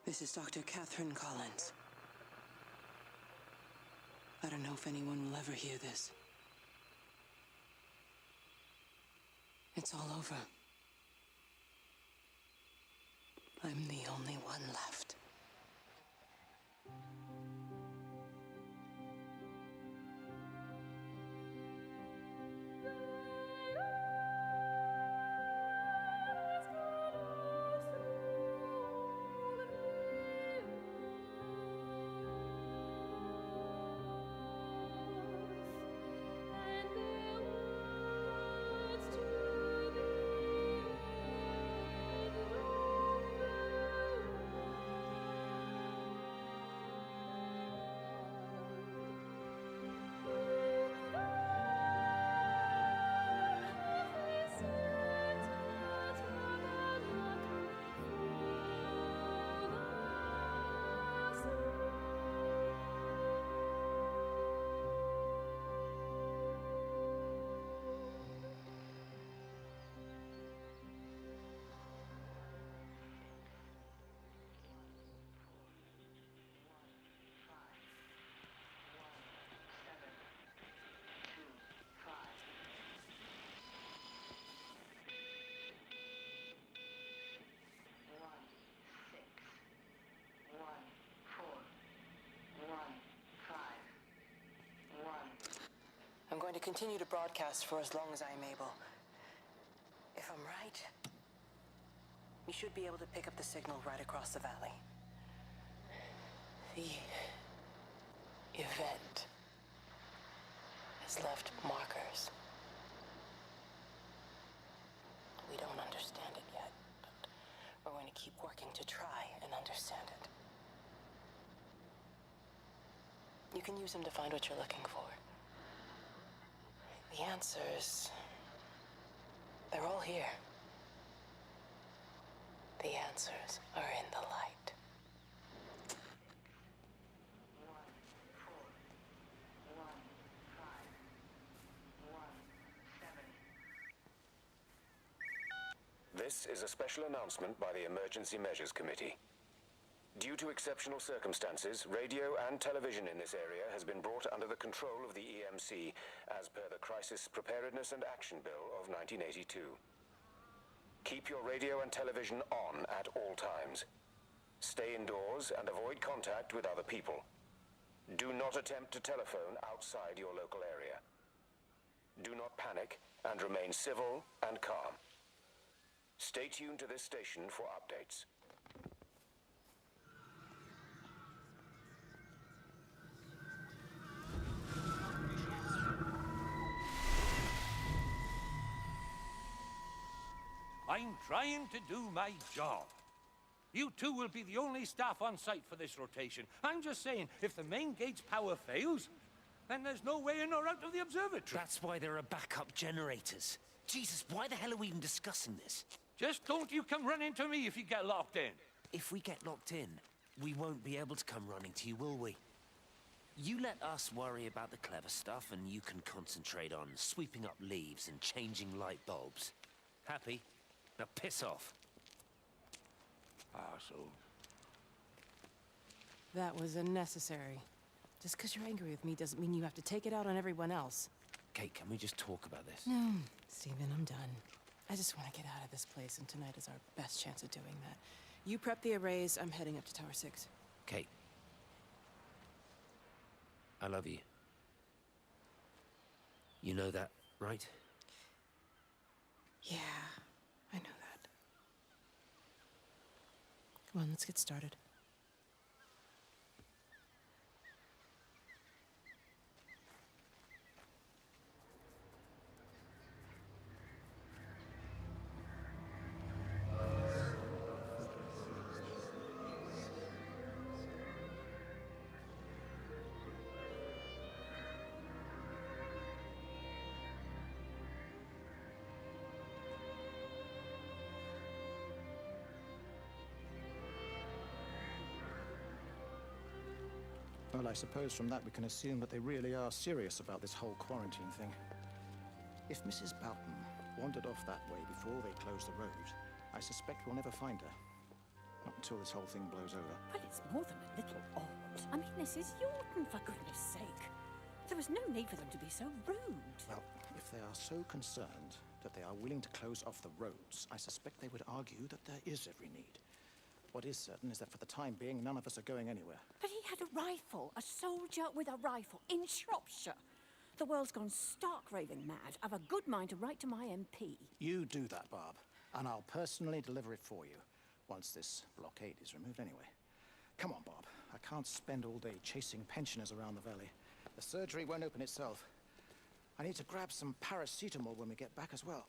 This is Dr. Catherine Collins. I don't know if anyone will ever hear this. It's all over. I'm the only one left. I'm going to continue to broadcast for as long as I'm able. If I'm right, we should be able to pick up the signal right across the valley. The event has left markers. We don't understand it yet, but we're going to keep working to try and understand it. You can use them to find what you're looking for. The answers, they're all here. The answers are in the light. 1, 4, 1, 5, 1, 7. This is a special announcement by the Emergency Measures Committee. Due to exceptional circumstances, radio and television in this area has been brought under the control of the EMC as per the Crisis Preparedness and Action Bill of 1982. Keep your radio and television on at all times. Stay indoors and avoid contact with other people. Do not attempt to telephone outside your local area. Do not panic and remain civil and calm. Stay tuned to this station for updates. I'm trying to do my job. You two will be the only staff on site for this rotation. I'm just saying, if the main gate's power fails, then there's no way in or out of the observatory. That's why there are backup generators. Jesus, why the hell are we even discussing this? Just don't you come running to me if you get locked in. If we get locked in, we won't be able to come running to you, will we? You let us worry about the clever stuff, and you can concentrate on sweeping up leaves and changing light bulbs. Happy? Now piss off. Arsehole. That was unnecessary. Just because you're angry with me doesn't mean you have to take it out on everyone else. Kate, can we just talk about this? No, Stephen, I'm done. I just want to get out of this place, and tonight is our best chance of doing that. You prep the arrays, I'm heading up to Tower 6. Kate. I love you. You know that, right? Yeah, I know that. Come on, let's get started. Well, I suppose from that we can assume that they really are serious about this whole quarantine thing. If Mrs. Boughton wandered off that way before they closed the road, I suspect we'll never find her. Not until this whole thing blows over. Well, it's more than a little odd. I mean, this is Yorton, for goodness sake. There was no need for them to be so rude. Well, if they are so concerned that they are willing to close off the roads, I suspect they would argue that there is every need. What is certain is that for the time being, none of us are going anywhere. But he had a rifle, a soldier with a rifle, in Shropshire. The world's gone stark raving mad. I've a good mind to write to my MP. You do that, Barb, and I'll personally deliver it for you, once this blockade is removed anyway. Come on, Bob. I can't spend all day chasing pensioners around the valley. The surgery won't open itself. I need to grab some paracetamol when we get back as well.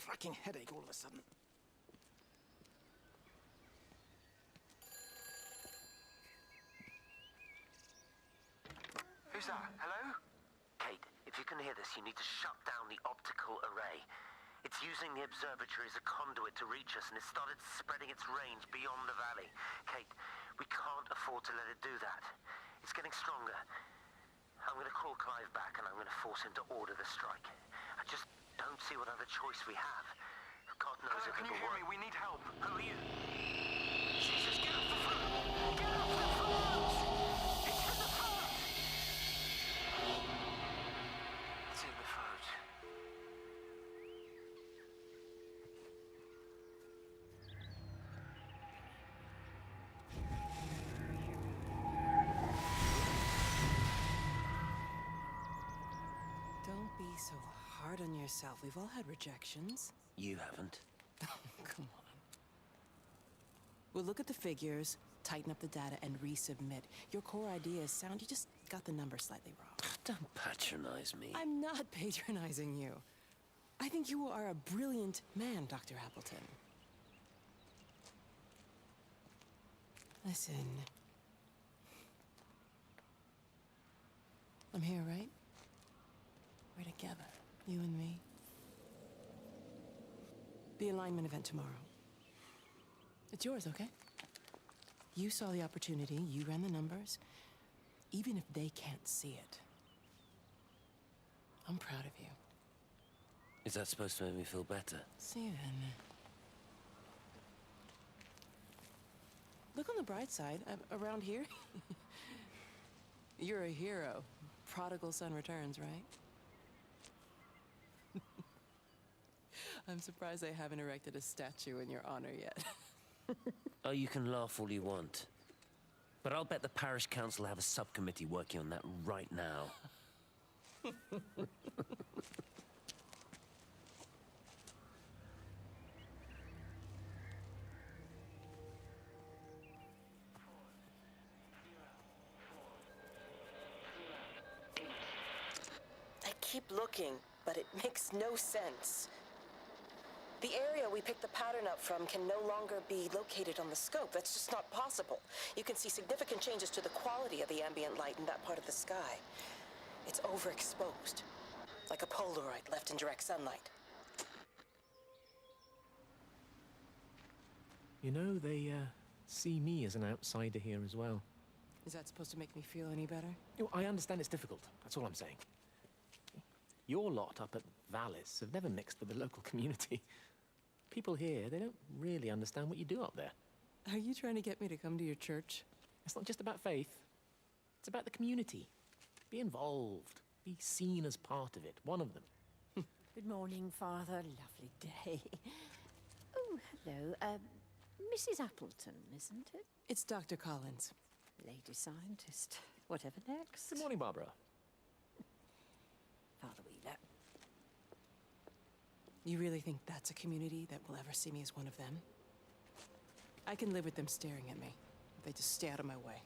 Cracking headache all of a sudden. Who's that? Hello? Kate, if you can hear this, you need to shut down the optical array. It's using the observatory as a conduit to reach us, and it's started spreading its range beyond the valley. Kate, we can't afford to let it do that. It's getting stronger. I'm going to call Clive back, and I'm going to force him to order the strike. I just don't see what other choice we have. God knows Hello, if can you it'll hear work. me? We need help. Who are you? Jesus, get off the phone! Get off the phone! It's in the phone! It's in the phone. Don't be so hard on yourself. We've all had rejections. You haven't. Come on. We'll look at the figures, tighten up the data, and resubmit. Your core idea is sound. You just got the number slightly wrong. Don't patronize me. I'm not patronizing you. I think you are a brilliant man, Dr. Appleton. Listen. I'm here, right? We're together, you and me. The alignment event tomorrow. It's yours, okay? You saw the opportunity, you ran the numbers. Even if they can't see it, I'm proud of you. Is that supposed to make me feel better? Steven. Look on the bright side. Around here, you're a hero. Prodigal son returns, right? I'm surprised they haven't erected a statue in your honor yet. Oh, you can laugh all you want. But I'll bet the parish council have a subcommittee working on that right now. I keep looking, but it makes no sense. The area we picked the pattern up from can no longer be located on the scope. That's just not possible. You can see significant changes to the quality of the ambient light in that part of the sky. It's overexposed, like a Polaroid left in direct sunlight. You know, they see me as an outsider here as well. Is that supposed to make me feel any better? You know, I understand it's difficult. That's all I'm saying. Your lot up at Vallis have never mixed with the local community. People here, they don't really understand what you do up there. Are you trying to get me to come to your church? It's not just about faith. It's about the community. Be involved. Be seen as part of it. One of them. Good morning, Father. Lovely day. Oh, hello. Mrs. Appleton, isn't it? It's Dr. Collins. Lady scientist. Whatever next. Good morning, Barbara. Father Wheeler. You really think that's a community that will ever see me as one of them? I can live with them staring at me. If they just stay out of my way.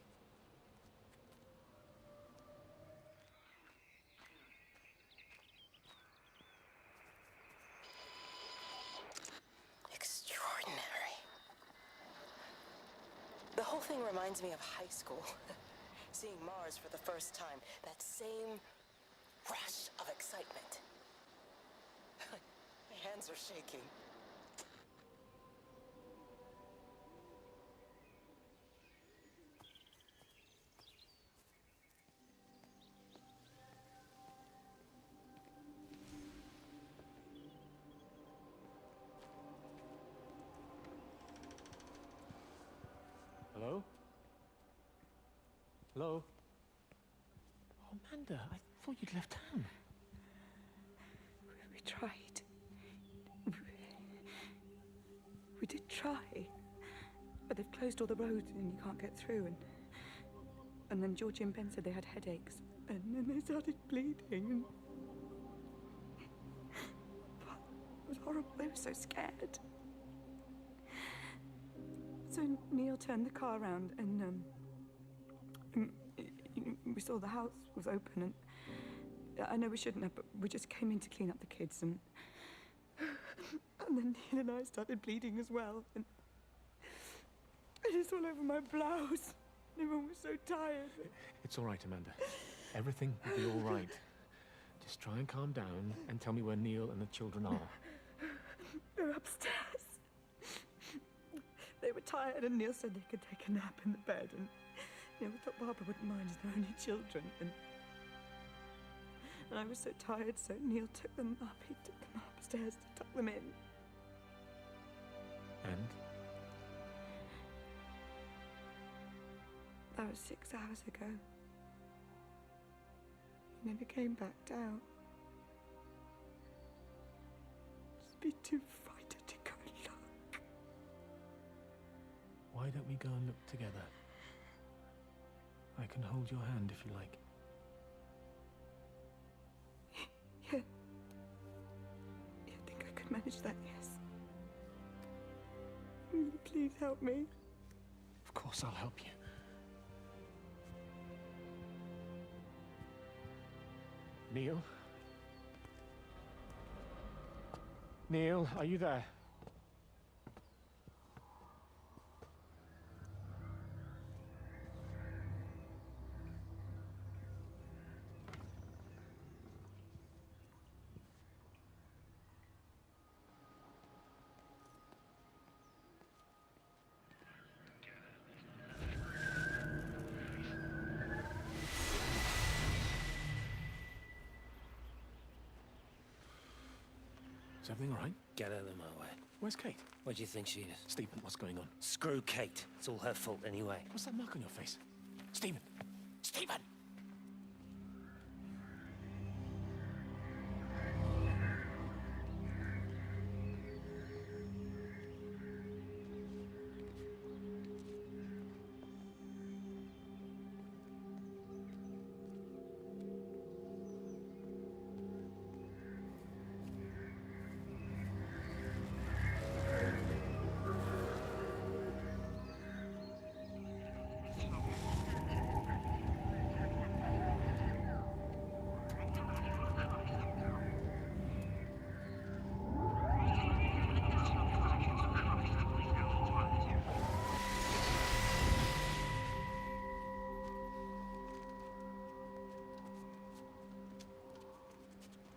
Extraordinary. The whole thing reminds me of high school. Seeing Mars for the first time. That same rush of excitement. My hands are shaking. Hello? Hello? Oh, Amanda, I thought you'd left town. We tried. We did try. But they've closed all the roads and you can't get through. And then Georgie and Ben said they had headaches. And then they started bleeding. And it was horrible. They were so scared. So Neil turned the car around and we saw the house was open, and I know we shouldn't have, but we just came in to clean up the kids, and then Neil and I started bleeding as well, and it's all over my blouse. Everyone was so tired. It's all right, Amanda. Everything will be all right. Just try and calm down and tell me where Neil and the children are. They're upstairs. They were tired, and Neil said they could take a nap in the bed, and we thought Barbara wouldn't mind as they're only children, and I was so tired, so Neil took them up. He took them upstairs to tuck them in. And? That was 6 hours ago. He never came back down. Just be too frightened to go look. Why don't we go and look together? I can hold your hand if you like. Yeah. I think I could manage that, yes. Will you please help me? Of course I'll help you. Neil? Neil, are you there? Is everything all right? Get out of my way. Where's Kate? What do you think she is? Stephen, what's going on? Screw Kate. It's all her fault anyway. What's that mark on your face? Stephen! Stephen!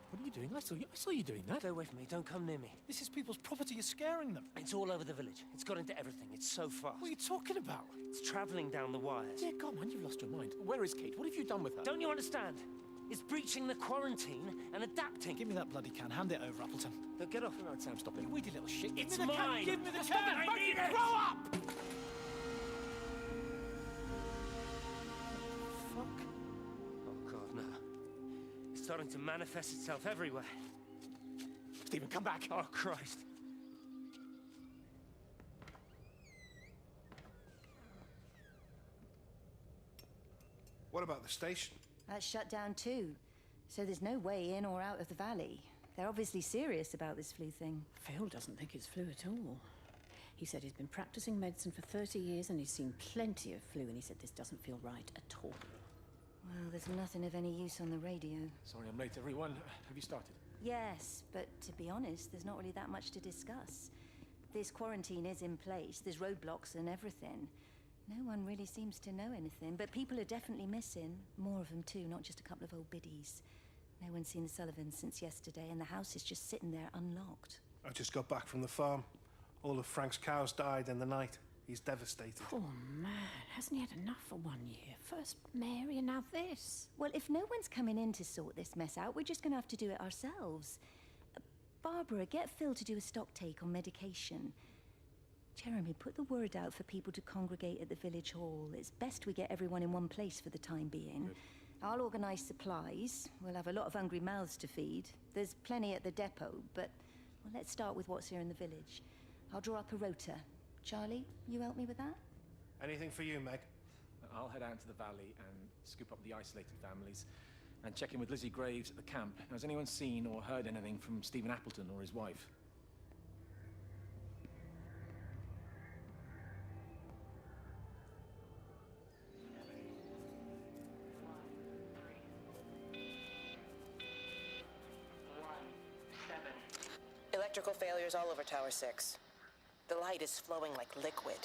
What are you doing? I saw you doing that. Stay away from me. Don't come near me. This is people's property. You're scaring them. It's all over the village. It's got into everything. It's so fast. What are you talking about? It's traveling down the wires. Yeah, come on, you've lost your mind. Where is Kate? What have you done with her? Don't you understand? It's breaching the quarantine and adapting. Give me that bloody can. Hand it over, Appleton. No, get off. All right, Sam, stop it. You weedy little shit. It's Give me the can. mine. Give me the Just can. I need it. Grow up! Fuck. Oh, God, no. It's starting to manifest itself everywhere. Stephen, come back. Oh, Christ. What about the station? That's shut down too. So there's no way in or out of the valley. They're obviously serious about this flu thing. Phil doesn't think it's flu at all. He said he's been practicing medicine for 30 years and he's seen plenty of flu, and he said this doesn't feel right at all. Well, there's nothing of any use on the radio. Sorry I'm late, everyone. Have you started? Yes, but to be honest, there's not really that much to discuss. This quarantine is in place, there's roadblocks and everything. No one really seems to know anything, but people are definitely missing. More of them too, not just a couple of old biddies. No one's seen the Sullivans since yesterday, and the house is just sitting there unlocked. I just got back from the farm. All of Frank's cows died in the night. He's devastated. Poor man, hasn't he had enough for 1 year? First Mary and now this. Well, if no one's coming in to sort this mess out, we're just gonna have to do it ourselves. Barbara, get Phil to do a stock take on medication. Jeremy, put the word out for people to congregate at the village hall. It's best we get everyone in one place for the time being. Good. I'll organise supplies. We'll have a lot of hungry mouths to feed. There's plenty at the depot, but well, let's start with what's here in the village. I'll draw up a rota. Charlie, you help me with that? Anything for you, Meg? I'll head out into the valley and scoop up the isolated families and check in with Lizzie Graves at the camp. Has anyone seen or heard anything from Stephen Appleton or his wife? Electrical failures all over Tower 6. The light is flowing like liquid.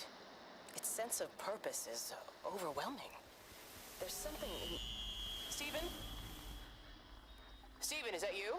Its sense of purpose is overwhelming. There's something in... Stephen? Stephen, is that you?